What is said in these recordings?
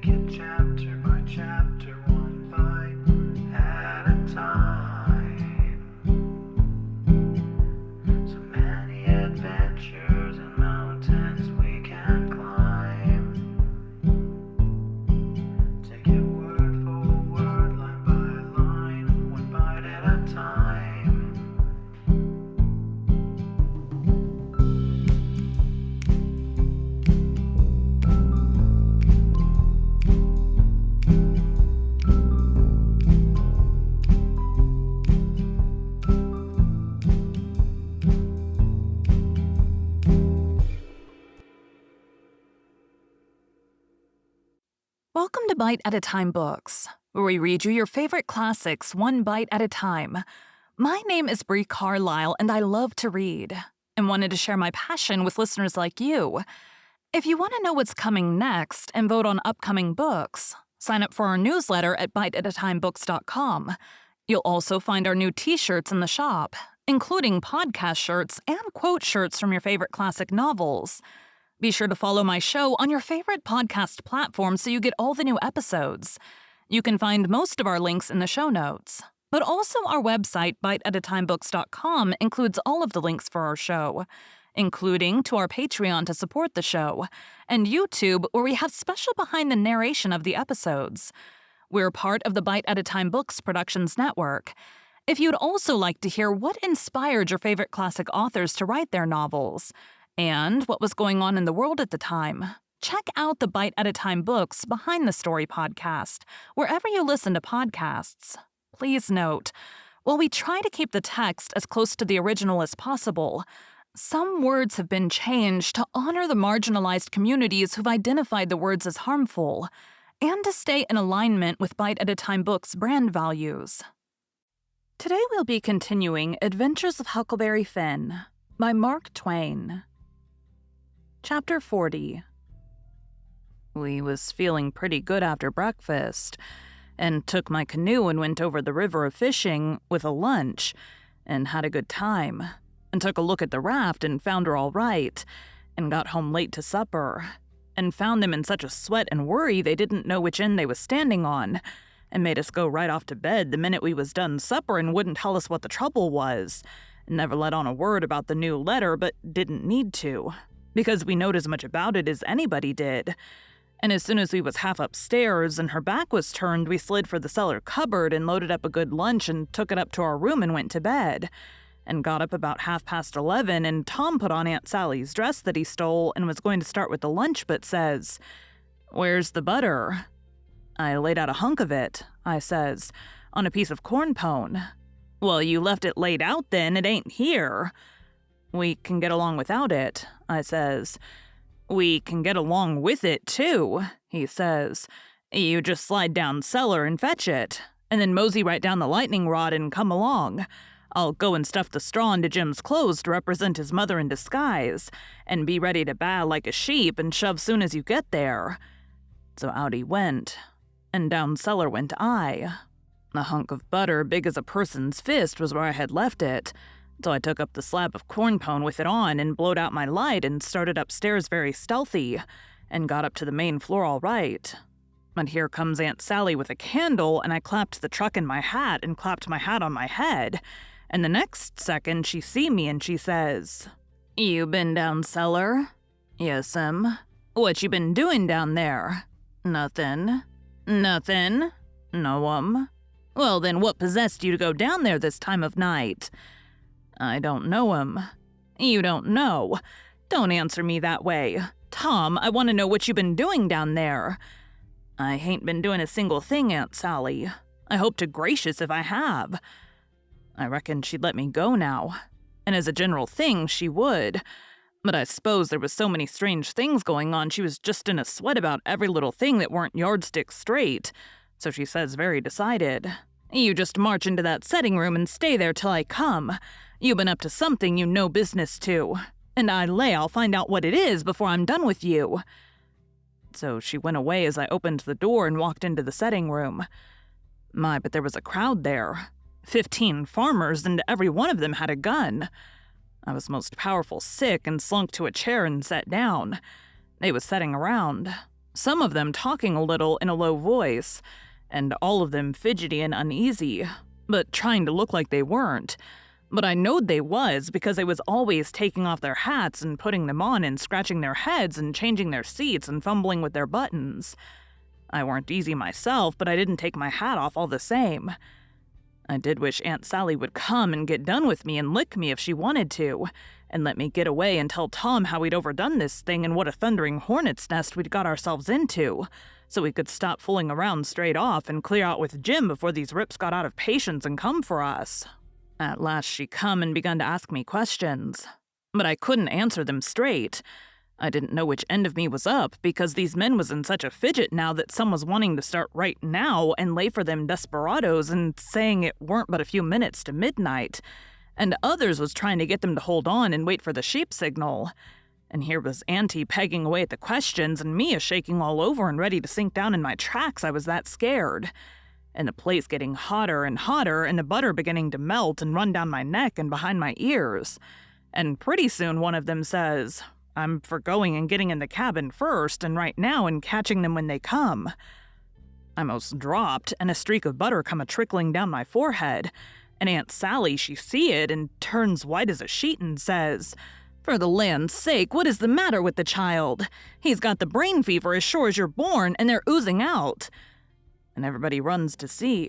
it chapter by chapter, one bite at a time. So many adventures and mountains we can climb. Take it word for word, line by line, one bite at a time. Welcome to Bite at a Time Books, where we read you your favorite classics one bite at a time. My name is Bree Carlile, and I love to read, and wanted to share my passion with listeners like you. If you want to know what's coming next and vote on upcoming books, sign up for our newsletter at biteatatimebooks.com. You'll also find our new t-shirts in the shop, including podcast shirts and quote shirts from your favorite classic novels. Be sure to follow my show on your favorite podcast platform so you get all the new episodes. You can find most of our links in the show notes. But also our website, biteatatimebooks.com, includes all of the links for our show, including to our Patreon to support the show, and YouTube, where we have special behind the narration of the episodes. We're part of the Bite at a Time Books Productions Network. If you'd also like to hear what inspired your favorite classic authors to write their novels, and what was going on in the world at the time, check out the Bite at a Time Books Behind the Story podcast, wherever you listen to podcasts. Please note, while we try to keep the text as close to the original as possible, some words have been changed to honor the marginalized communities who've identified the words as harmful, and to stay in alignment with Bite at a Time Books' brand values. Today we'll be continuing Adventures of Huckleberry Finn by Mark Twain. Chapter 40. We was feeling pretty good after breakfast, and took my canoe and went over the river a-fishing with a lunch, and had a good time, and took a look at the raft and found her all right, and got home late to supper, and found them in such a sweat and worry they didn't know which end they was standing on, and made us go right off to bed the minute we was done supper and wouldn't tell us what the trouble was, and never let on a word about the new letter, but didn't need to, because we knowed as much about it as anybody did. And as soon as we was half upstairs and her back was turned, we slid for the cellar cupboard and loaded up a good lunch and took it up to our room and went to bed. And got up about 11:30, and Tom put on Aunt Sally's dress that he stole and was going to start with the lunch, but says, "Where's the butter?" "I laid out a hunk of it," I says, "on a piece of corn pone." "Well, you left it laid out then, it ain't here." "We can get along without it," I says. "We can get along with it, too," he says. "You just slide down cellar and fetch it, and then mosey right down the lightning rod and come along. I'll go and stuff the straw into Jim's clothes to represent his mother in disguise, and be ready to baa like a sheep and shove soon as you get there." So out he went, and down cellar went I. A hunk of butter big as a person's fist was where I had left it, so I took up the slab of corn pone with it on and blowed out my light and started upstairs very stealthy, and got up to the main floor all right. But here comes Aunt Sally with a candle, and I clapped the truck in my hat and clapped my hat on my head, and the next second she see me and she says, "You been down cellar?" "Yes'm." "What you been doing down there?" "Nothin'." "Nothin'?" "No'm." "Well then, what possessed you to go down there this time of night?" "I don't know 'em." "You don't know? Don't answer me that way. Tom, I want to know what you been doing down there." "I hain't been doing a single thing, Aunt Sally. I hope to gracious if I have." I reckon she'd let me go now, and as a general thing, she would. But I suppose there was so many strange things going on she was just in a sweat about every little thing that weren't yardstick straight, so she says very decided, "You just march into that setting room and stay there till I come. You been up to something you no business to, and I lay I'll find out what it is before I'm done with you." So she went away as I opened the door and walked into the setting room. My, but there was a crowd there. 15 farmers, and every one of them had a gun. I was most powerful sick and slunk to a chair and sat down. They was setting around. some of them talking a little in a low voice, and all of them fidgety and uneasy, but trying to look like they weren't. But I knowed they was because they was always taking off their hats and putting them on and scratching their heads and changing their seats and fumbling with their buttons. I weren't easy myself, but I didn't take my hat off all the same. I did wish Aunt Sally would come and get done with me and lick me if she wanted to, and let me get away and tell Tom how we'd overdone this thing and what a thundering hornet's nest we'd got ourselves into, so we could stop fooling around straight off and clear out with Jim before these rips got out of patience and come for us. At last she come and begun to ask me questions, but I couldn't answer them straight. I didn't know which end of me was up, because these men was in such a fidget now that some was wanting to start right now and lay for them desperados and saying it weren't but a few minutes to midnight, and others was trying to get them to hold on and wait for the sheep signal. And here was Auntie pegging away at the questions and me a-shaking all over and ready to sink down in my tracks, I was that scared. And the place getting hotter and hotter and the butter beginning to melt and run down my neck and behind my ears. And pretty soon one of them says, "I'm for going and getting in the cabin first, and right now and catching them when they come." I most dropped, and a streak of butter come a-trickling down my forehead, and Aunt Sally, she see it and turns white as a sheet and says, "For the land's sake, what is the matter with the child? He's got the brain fever as sure as you're born, and they're oozing out." And everybody runs to see,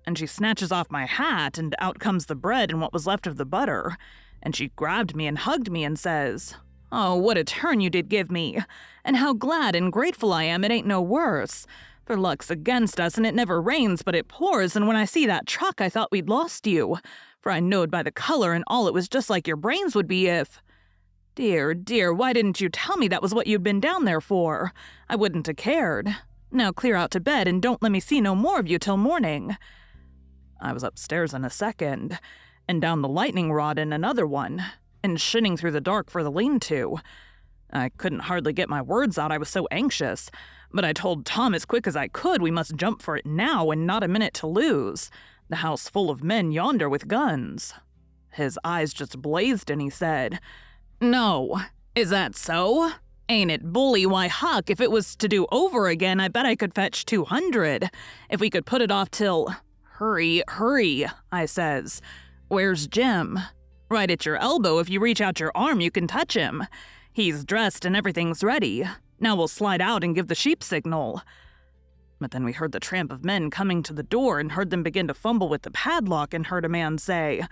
and she snatches off my hat, and out comes the bread and what was left of the butter, and she grabbed me and hugged me and says, "Oh, what a turn you did give me, and how glad and grateful I am it ain't no worse. For luck's against us, and it never rains but it pours, and when I see that truck I thought we'd lost you, for I knowed by the color and all it was just like your brains would be if—" "Dear, dear, why didn't you tell me that was what you'd been down there for? I wouldn't have cared. Now clear out to bed and don't let me see no more of you till morning." I was upstairs in a second, and down the lightning rod in another one, and shinning through the dark for the lean-to. I couldn't hardly get my words out, I was so anxious, but I told Tom as quick as I could we must jump for it now and not a minute to lose, the house full of men yonder with guns. His eyes just blazed and he said, "No, is that so? Ain't it bully? Why, Huck, if it was to do over again, I bet I could fetch 200, if we could put it off till—" "Hurry, hurry," I says. "Where's Jim?" "Right at your elbow. If you reach out your arm, you can touch him. He's dressed and everything's ready. Now we'll slide out and give the sheep signal." But then we heard the tramp of men coming to the door and heard them begin to fumble with the padlock and heard a man say,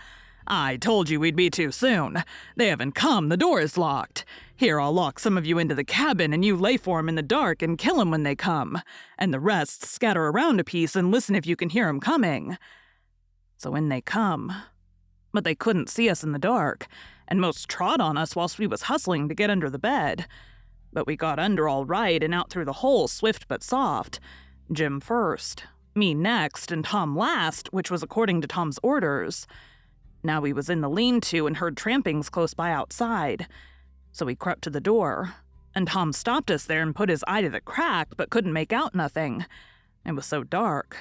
"I told you we'd be too soon. They haven't come. The door is locked. Here, I'll lock some of you into the cabin and you lay for 'em in the dark and kill 'em when they come. And the rest scatter around a piece and listen if you can hear 'em coming." So in they come. But they couldn't see us in the dark, and most trod on us whilst we was hustling to get under the bed. But we got under all right and out through the hole swift but soft. Jim first, me next, and Tom last, which was according to Tom's orders. Now we was in the lean-to and heard trampings close by outside. So we crept to the door, and Tom stopped us there and put his eye to the crack but couldn't make out nothing. It was so dark,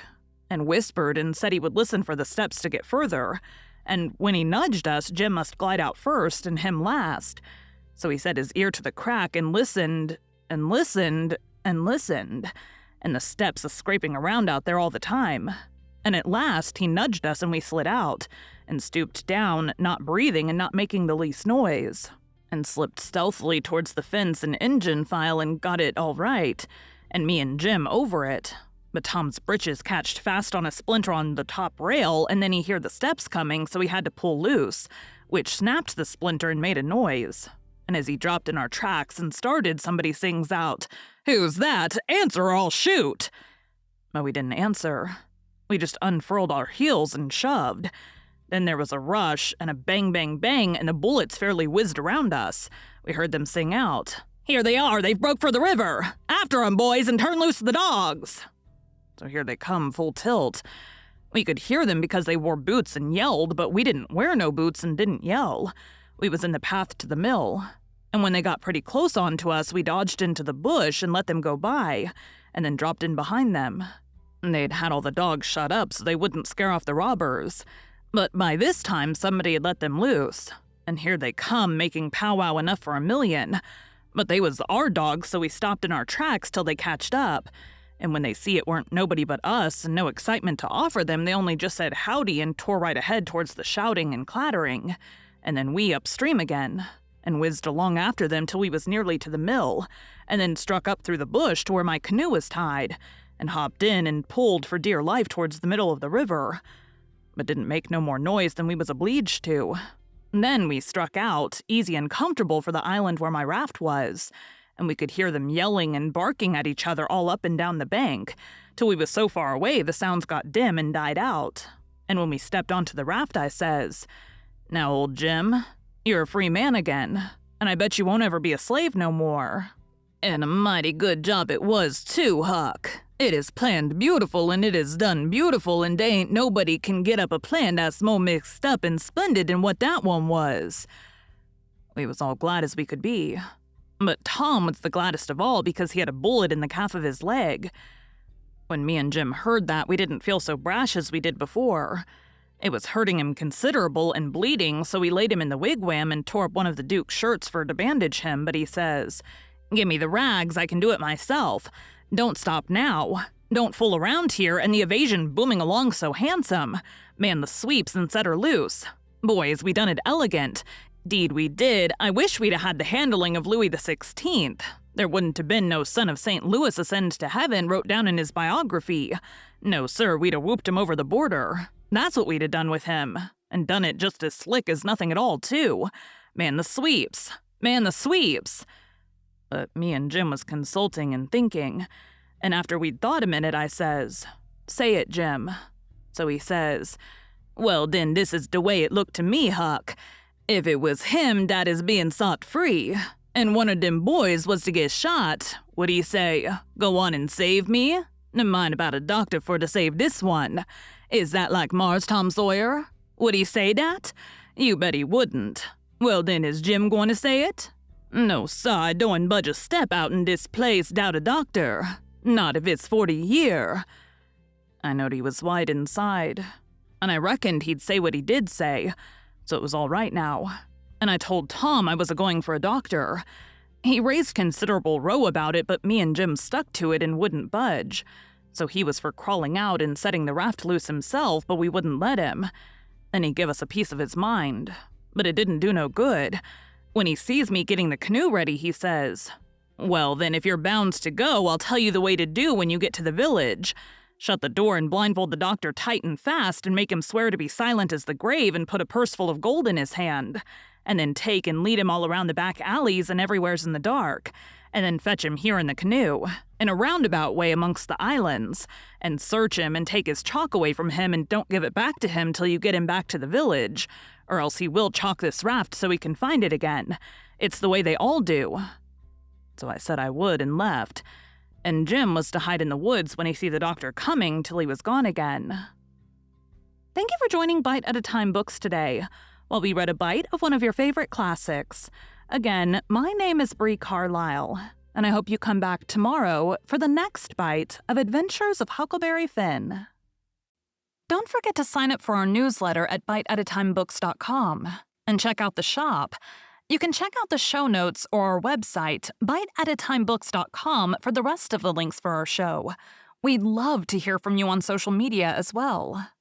and whispered and said he would listen for the steps to get further. And when he nudged us, Jim must glide out first and him last. So he set his ear to the crack and listened, and listened, and listened, and the steps a-scraping around out there all the time. And at last he nudged us and we slid out, and stooped down, not breathing and not making the least noise, and slipped stealthily towards the fence and engine file and got it all right, and me and Jim over it. But Tom's britches catched fast on a splinter on the top rail, and then he heard the steps coming, so he had to pull loose, which snapped the splinter and made a noise. And as he dropped in our tracks and started, somebody sings out, "Who's that? Answer or I'll shoot!" But we didn't answer. We just unfurled our heels and shoved. Then there was a rush, and a bang, bang, bang, and the bullets fairly whizzed around us. We heard them sing out, "Here they are, they've broke for the river! After 'em, boys, and turn loose the dogs!" So here they come, full tilt. We could hear them because they wore boots and yelled, but we didn't wear no boots and didn't yell. We was in the path to the mill, and when they got pretty close on to us, we dodged into the bush and let them go by, and then dropped in behind them. They'd had all the dogs shut up so they wouldn't scare off the robbers, but by this time somebody had let them loose, and here they come, making powwow enough for a million. But they was our dogs, so we stopped in our tracks till they catched up. And when they see it weren't nobody but us and no excitement to offer them, they only just said howdy and tore right ahead towards the shouting and clattering. And then we upstream again, and whizzed along after them till we was nearly to the mill, and then struck up through the bush to where my canoe was tied, and hopped in and pulled for dear life towards the middle of the river, but didn't make no more noise than we was obliged to. Then we struck out, easy and comfortable, for the island where my raft was, and we could hear them yelling and barking at each other all up and down the bank, till we was so far away the sounds got dim and died out. And when we stepped onto the raft, I says, "Now, old Jim, you're a free man again, and I bet you won't ever be a slave no more." "And a mighty good job it was, too, Huck. It is planned beautiful, and it is done beautiful, and they ain't nobody can get up a plan that's more mixed up and splendid than what that one was." We was all glad as we could be. But Tom was the gladdest of all because he had a bullet in the calf of his leg. When me and Jim heard that, we didn't feel so brash as we did before. It was hurting him considerable and bleeding, so we laid him in the wigwam and tore up one of the Duke's shirts for to bandage him, but he says, "Give me the rags, I can do it myself. Don't stop now. Don't fool around here, and the evasion booming along so handsome. Man the sweeps and set her loose. Boys, we done it elegant. 'Deed we did. I wish we'd 'a' had the handling of Louis XVI. There wouldn't have been no son of St. Louis ascend to heaven wrote down in his biography. No, sir, we'd 'a' whooped him over the border. That's what we'd 'a' done with him. And done it just as slick as nothing at all, too. Man the sweeps. Man the sweeps." But me and Jim was consulting and thinking, and after we'd thought a minute, I says, "Say it, Jim." So he says, "Well, then this is the way it looked to me, Huck. If it was him that is being sought free, and one of them boys was to get shot, would he say, 'Go on and save me'? No mind about a doctor for to save this one. Is that like Mars Tom Sawyer? Would he say that? You bet he wouldn't. Well, then is Jim going to say it? No, sir, I don't budge a step out in this place doubt a doctor. Not if it's 40 year." I knowed he was white inside, and I reckoned he'd say what he did say, so it was all right now. And I told Tom I was a-going for a doctor. He raised considerable row about it, but me and Jim stuck to it and wouldn't budge. So he was for crawling out and setting the raft loose himself, but we wouldn't let him. Then he give us a piece of his mind, but it didn't do no good. When he sees me getting the canoe ready, he says, "Well, then, if you're bound to go, I'll tell you the way to do when you get to the village. Shut the door and blindfold the doctor tight and fast and make him swear to be silent as the grave and put a purse full of gold in his hand. And then take and lead him all around the back alleys and everywheres in the dark. And then fetch him here in the canoe, in a roundabout way amongst the islands, and search him and take his chalk away from him and don't give it back to him till you get him back to the village, or else he will chalk this raft so he can find it again. It's the way they all do." So I said I would and left, and Jim was to hide in the woods when he see the doctor coming till he was gone again. Thank you for joining Bite at a Time Books today, while we read a bite of one of your favorite classics. Again, my name is Bree Carlile, and I hope you come back tomorrow for the next bite of Adventures of Huckleberry Finn. Don't forget to sign up for our newsletter at biteatatimebooks.com and check out the shop. You can check out the show notes or our website, biteatatimebooks.com, for the rest of the links for our show. We'd love to hear from you on social media as well.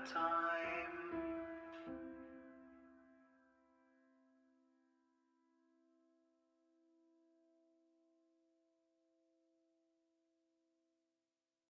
a time.